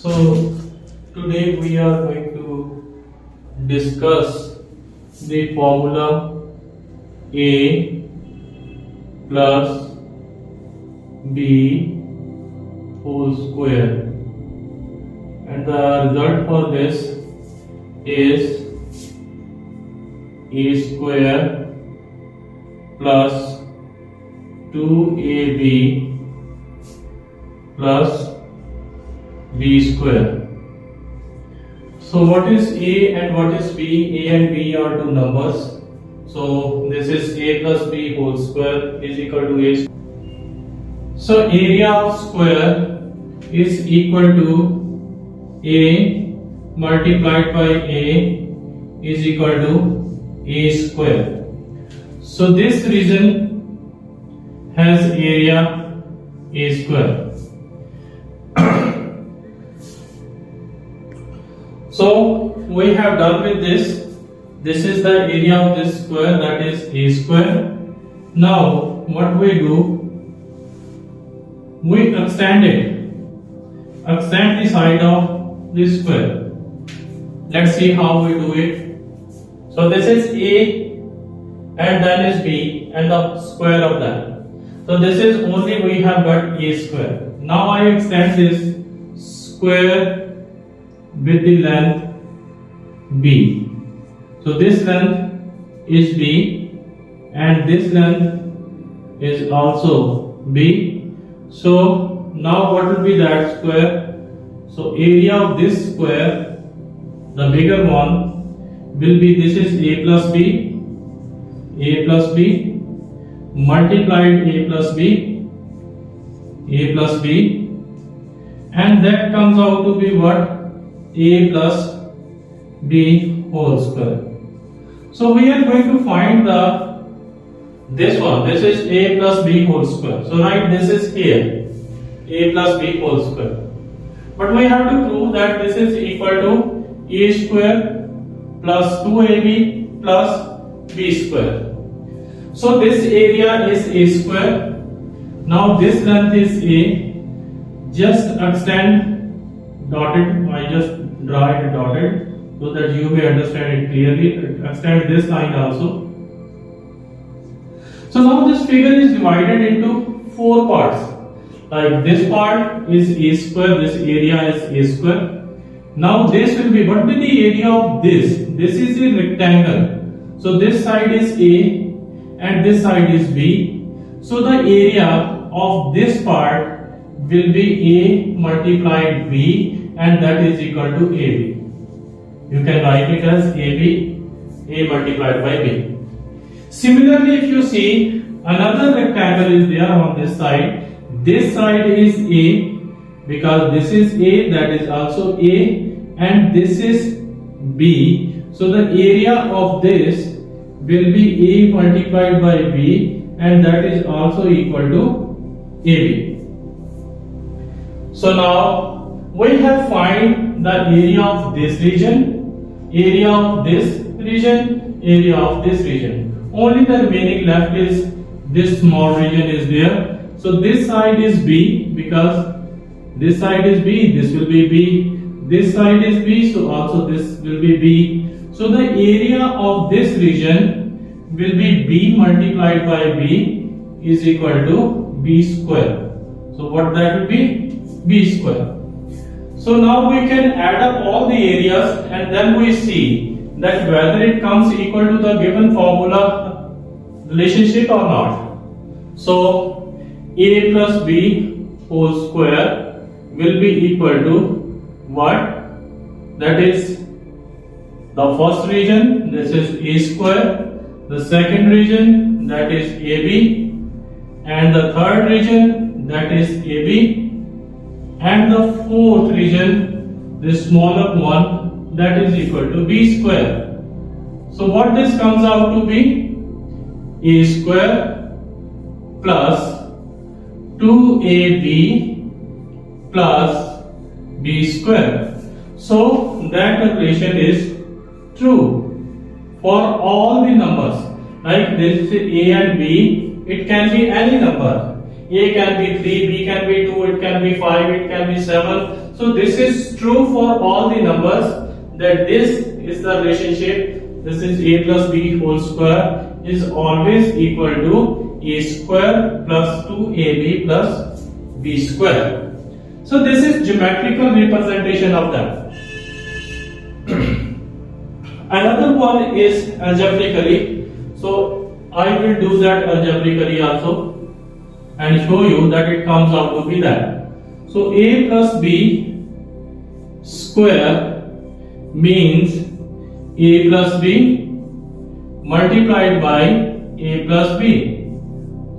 So today we are going to discuss the formula A plus B whole square, and the result for this is A square plus 2AB plus B square. So what is A and what is B? A and B are two numbers. So this is A plus B whole square is equal to A. So area of square is equal to A multiplied by A is equal to A square. So this region has area A square. So we have done with this. This is the area of this square, that is A square. Now what we do, we extend it. Extend the side of this square. Let's see how we do it. So this is A and then is B and the square of that. So this is only we have got A square. Now I extend this square with the length B. So this length is B and this length is also B. So now what will be that square? So area of this square, the bigger one, will be, this is A plus B multiplied A plus B, and that comes out to be what? A plus B whole square. So we are going to find this one. This is A plus B whole square. So right, this is here, A plus B whole square. But we have to prove that this is equal to A square plus 2AB plus B square. So this area is A square. Now this length is A. Just extend dotted. I just draw it dotted so that you may understand it clearly. Extend this line also. So now this figure is divided into four parts. Like this part is A square, this area is A square. Now this will be, what will be the area of this? This is a rectangle. So this side is A and this side is B. So the area of this part will be A multiplied B, and that is equal to AB. You can write it as AB, A multiplied by B. Similarly, if you see, another rectangle is there on this side. This side is A, because this is A, that is also A, and this is B. So the area of this will be A multiplied by B, and that is also equal to AB. So now we have find the area of this region, area of this region, area of this region. Only the remaining left is this small region is there. So this side is B, because this side is B, this will be B. This side is B, so also this will be B. So the area of this region will be B multiplied by B is equal to B square. So what that will be? B square. So now we can add up all the areas and then we see that whether it comes equal to the given formula relationship or not. So A plus B whole square will be equal to what? That is the first region, this is A square, the second region, that is AB, and the third region, that is AB, and the fourth region, the smaller one, that is equal to B square. So what this comes out to be? A square plus 2AB plus B square. So that relation is true for all the numbers. Like this is A and B, it can be any number. A can be 3, B can be 2, it can be 5, it can be 7. So this is true for all the numbers, that this is the relationship. This is a plus b whole square is always equal to a square plus 2ab plus b square. So this is geometrical representation of that. Another one is algebraically. So I will do that algebraically also and show you that it comes out to be that. So a plus b square means a plus b multiplied by a plus b.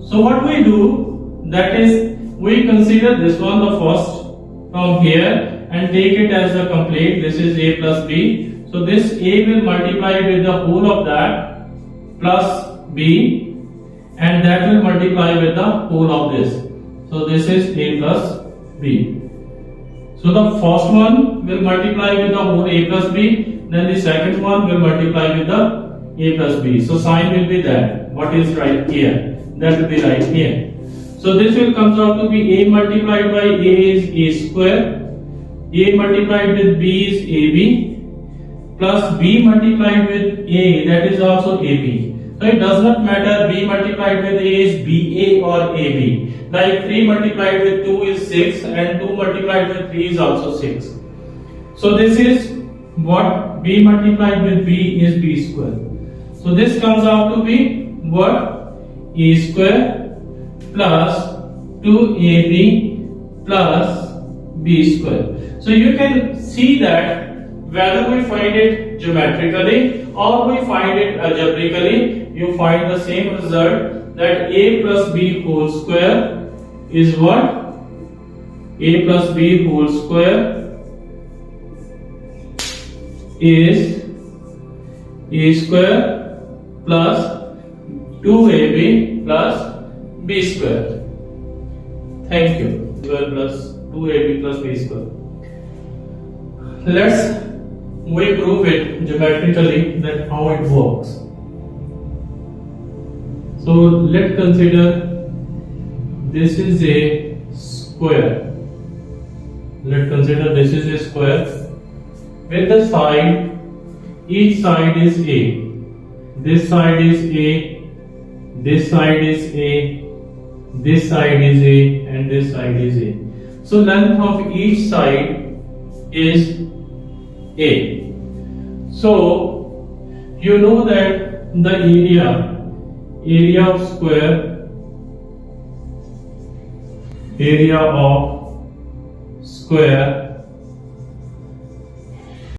So what we do, that is, we consider this one the first from here and take it as a complete. This is a plus b. So this a will multiply with the whole of that plus b, and that will multiply with the whole of this. So this is a plus b. So the first one will multiply with the whole a plus b, then the second one will multiply with the a plus b. So sign will be that. What is right here? That will be right here. So this will comes out to be a multiplied by a is a square, a multiplied with b is ab, plus b multiplied with a, that is also ab. So it does not matter b multiplied with a is ba or ab. Like 3 multiplied with 2 is 6 and 2 multiplied with 3 is also 6. So this is what b multiplied with b is b square. So this comes out to be what? A square plus 2ab plus b square. So you can see that whether we find it geometrically or we find it algebraically, you find the same result, that a plus b whole square is what? A plus b whole square is a square plus 2ab plus b square. Thank you. Square plus 2ab plus b square. Let's we prove it geometrically, that how it works. So let's consider this is a square. Let's consider this is a square with the side, each side is a. This side is a, this side is a, this side is a, and this side is a. So length of each side is a. So you know that the area of square, area of square